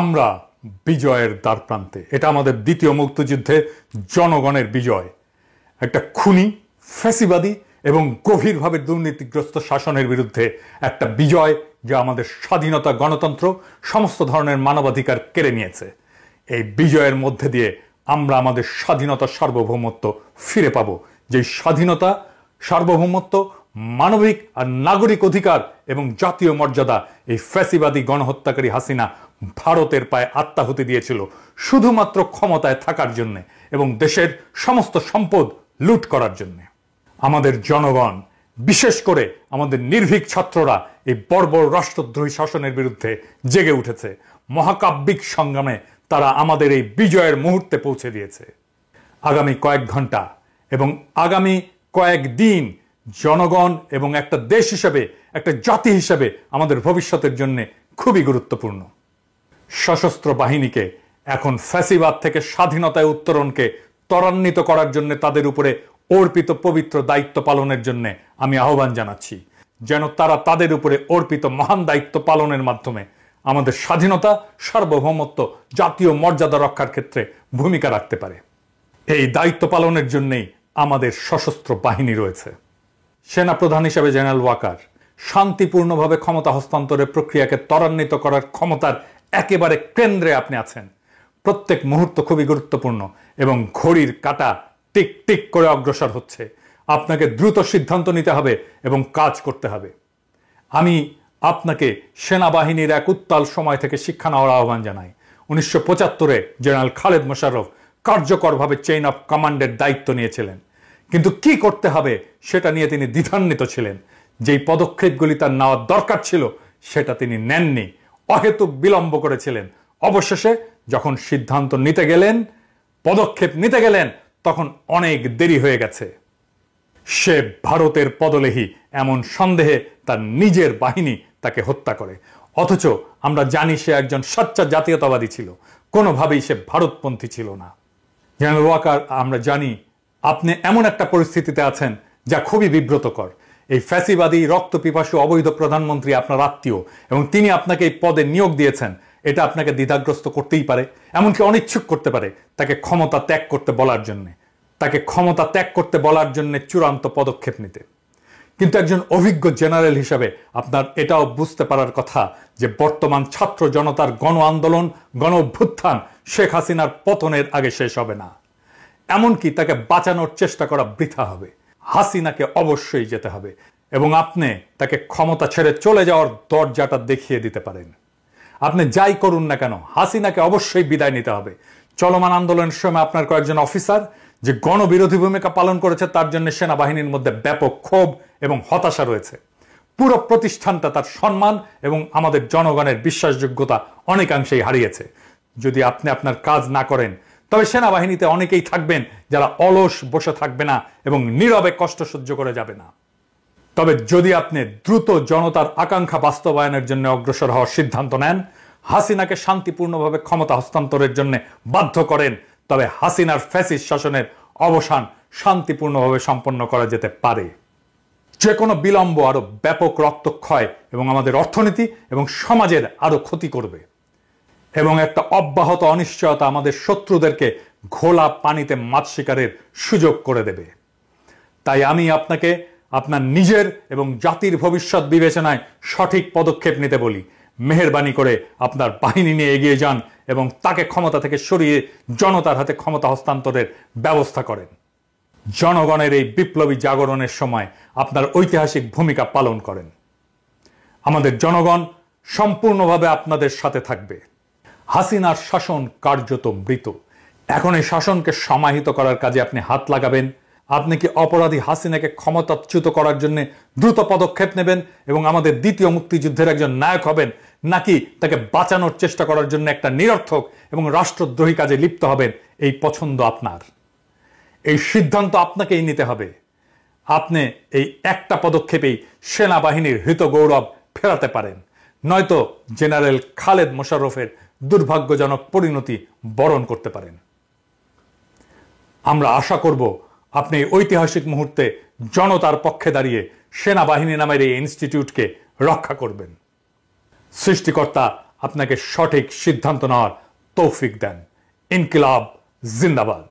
আমরা বিজয়ের দ্বারপ্রান্তে। এটা আমাদের দ্বিতীয় মুক্তিযুদ্ধে জনগণের বিজয়। একটা খুনি, ফ্যাসিবাদী এবং গভীরভাবে দুর্নীতিগ্রস্ত শাসনের বিরুদ্ধে একটা বিজয়, যা আমাদের স্বাধীনতা, গণতন্ত্র, সমস্ত ধরনের মানবাধিকার কেড়ে নিয়েছে। এই বিজয়ের মধ্যে দিয়ে আমরা আমাদের স্বাধীনতা, সার্বভৌমত্ব ফিরে পাব। যে স্বাধীনতা, সার্বভৌমত্ব, মানবিক আর নাগরিক অধিকার এবং জাতীয় মর্যাদা এই ফ্যাসিবাদী গণহত্যাকারী হাসিনা ভারতের পায়ে আত্মাহুতি দিয়েছিল শুধুমাত্র ক্ষমতায় থাকার জন্য এবং দেশের সমস্ত সম্পদ লুট করার জন্য। আমাদের জনগণ, বিশেষ করে আমাদের নির্ভীক ছাত্ররা এই বর্বর রাষ্ট্রদ্রোহী শাসনের বিরুদ্ধে জেগে উঠেছে। মহাকাব্যিক সংগ্রামে তারা আমাদের এই বিজয়ের মুহূর্তে পৌঁছে দিয়েছে। আগামী কয়েক ঘন্টা এবং আগামী কয়েক দিন জনগণ এবং একটা দেশ হিসেবে, একটা জাতি হিসেবে আমাদের ভবিষ্যতের জন্য খুবই গুরুত্বপূর্ণ। সশস্ত্র বাহিনীকে এখন ফ্যাসিবাদ থেকে স্বাধীনতায় উত্তরণকে ত্বরান্বিত করার জন্য তাদের উপরে অর্পিত পবিত্র দায়িত্ব পালনের জন্য আমি আহ্বান জানাচ্ছি, যেন তারা তাদের উপরে অর্পিত মহান দায়িত্ব পালনের মাধ্যমে আমাদের স্বাধীনতা, সার্বভৌমত্ব, জাতীয় মর্যাদা রক্ষার ক্ষেত্রে ভূমিকা রাখতে পারে। এই দায়িত্ব পালনের জন্যই আমাদের সশস্ত্র বাহিনী রয়েছে। সেনাপ্রধান হিসেবে জেনারেল ওয়াকার শান্তিপূর্ণভাবে ক্ষমতা হস্তান্তরের প্রক্রিয়াকে ত্বরান্বিত করার ক্ষমতার একেবারে কেন্দ্রে আপনি আছেন। প্রত্যেক মুহূর্ত খুবই গুরুত্বপূর্ণ এবং ঘড়ির কাঁটা টিক টিক করে অগ্রসর হচ্ছে। আপনাকে দ্রুত সিদ্ধান্ত নিতে হবে এবং কাজ করতে হবে। আমি আপনাকে সেনাবাহিনীর এক উত্তাল সময় থেকে শিক্ষা নেওয়ার আহ্বান জানাই। 1975-এ জেনারেল খালেদ মোশাররফ কার্যকরভাবে চেইন অফ কমান্ডের দায়িত্ব নিয়েছিলেন, কিন্তু কি করতে হবে সেটা নিয়ে তিনি দ্বিধান্বিত ছিলেন। যেই পদক্ষেপগুলি তার নেওয়ার দরকার ছিল সেটা তিনি নেননি, অহেতুক বিলম্ব করেছিলেন। অবশেষে যখন সিদ্ধান্ত নিতে গেলেন, পদক্ষেপ নিতে গেলেন, তখন অনেক দেরি হয়ে গেছে। সে ভারতের পদলেহী এমন সন্দেহে তার নিজের বাহিনী তাকে হত্যা করে। অথচ আমরা জানি সে একজন সচ্চা জাতীয়তাবাদী ছিল, কোনোভাবেই সে ভারতপন্থী ছিল না। জেনারেল ওয়াকার, আমরা জানি আপনি এমন একটা পরিস্থিতিতে আছেন যা খুবই বিব্রতকর। এই ফ্যাসিবাদী রক্তপিপাসু অবৈধ প্রধানমন্ত্রী আপনার আত্মীয় এবং তিনি আপনাকে এই পদে নিয়োগ দিয়েছেন। এটা আপনাকে দ্বিধাগ্রস্ত করতেই পারে, এমনকি অনিচ্ছুক করতে পারে তাকে ক্ষমতা ত্যাগ করতে বলার জন্য, চূড়ান্ত পদক্ষেপ নিতে। কিন্তু একজন অভিজ্ঞ জেনারেল হিসাবে আপনার এটাও বুঝতে পারার কথা যে বর্তমান ছাত্র জনতার গণ আন্দোলন, গণ অভ্যুত্থান শেখ হাসিনার পতনের আগে শেষ হবে না। এমনকি তাকে বাঁচানোর চেষ্টা করা বৃথা হবে। হাসিনাকে অবশ্যই যেতে হবে এবং আপনি তাকে ক্ষমতা ছেড়ে চলে যাওয়ার দরজাটা দেখিয়ে দিতে পারেন। আপনি যাই করুন না কেন, হাসিনাকে অবশ্যই বিদায় নিতে হবে। চলমান আন্দোলনের সময় আপনার কয়েকজন অফিসার যে গণবিরোধী ভূমিকা পালন করেছে, তার জন্য সেনাবাহিনীর মধ্যে ব্যাপক ক্ষোভ এবং হতাশা রয়েছে। পুরো প্রতিষ্ঠানটা তার সম্মান এবং আমাদের জনগণের বিশ্বাসযোগ্যতা অনেকাংশেই হারিয়েছে। যদি আপনি আপনার কাজ না করেন, তবে সেনাবাহিনীতে অনেকেই থাকবেন যারা অলস বসে থাকবে না এবং নীরবে কষ্ট সহ্য করে যাবে না। তবে যদি আপনি দ্রুত জনতার আকাঙ্ক্ষা বাস্তবায়নের জন্য অগ্রসর হওয়ার সিদ্ধান্ত নেন, হাসিনাকে শান্তিপূর্ণভাবে ক্ষমতা হস্তান্তরের জন্য বাধ্য করেন, তবে হাসিনার ফ্যাসিস্ট শাসনের অবসান শান্তিপূর্ণভাবে সম্পন্ন করা যেতে পারে। যে কোনো বিলম্ব আরো ব্যাপক রক্তক্ষয় এবং আমাদের অর্থনীতি এবং সমাজের আরো ক্ষতি করবে এবং একটা অব্যাহত অনিশ্চয়তা আমাদের শত্রুদেরকে ঘোলা পানিতে মাছ শিকারের সুযোগ করে দেবে। তাই আমি আপনাকে আপনার নিজের এবং জাতির ভবিষ্যৎ বিবেচনায় সঠিক পদক্ষেপ নিতে বলি। মেহেরবানি করে আপনার বাহিনী নিয়ে এগিয়ে যান এবং তাকে ক্ষমতা থেকে সরিয়ে জনতার হাতে ক্ষমতা হস্তান্তরের ব্যবস্থা করেন। জনগণের এই বিপ্লবী জাগরণের সময় আপনার ঐতিহাসিক ভূমিকা পালন করেন। আমাদের জনগণ সম্পূর্ণভাবে আপনাদের সাথে থাকবে। হাসিনার শাসন কার্যত মৃত। এখন এই শাসনকে সমাহিত করার কাজে আপনি হাত লাগাবেন। আপনি কি অপরাধী হাসিনাকে ক্ষমতাচ্যুত করার জন্য দ্রুত পদক্ষেপ নেবেন এবং আমাদের দ্বিতীয় মুক্তিযুদ্ধের একজন নায়ক হবেন, নাকি তাকে বাঁচানোর চেষ্টা করার জন্য একটা নিরর্থক এবং রাষ্ট্রদ্রোহী কাজে লিপ্ত হবেন? এই পছন্দ আপনার, এই সিদ্ধান্ত আপনাকেই নিতে হবে। আপনি এই একটা পদক্ষেপেই সেনাবাহিনীর হৃত গৌরব ফেরাতে পারেন, নয়তো জেনারেল খালেদ মোশাররফের দুর্ভাগ্যজনক পরিণতি বরণ করতে পারেন। আমরা আশা করব আপনি এই ঐতিহাসিক মুহূর্তে জনতার পক্ষে দাঁড়িয়ে সেনাবাহিনী নামের এই ইনস্টিটিউটকে রক্ষা করবেন। সৃষ্টিকর্তা আপনাকে সঠিক সিদ্ধান্ত নেওয়ার তৌফিক দেন। ইনকিলাব জিন্দাবাদ।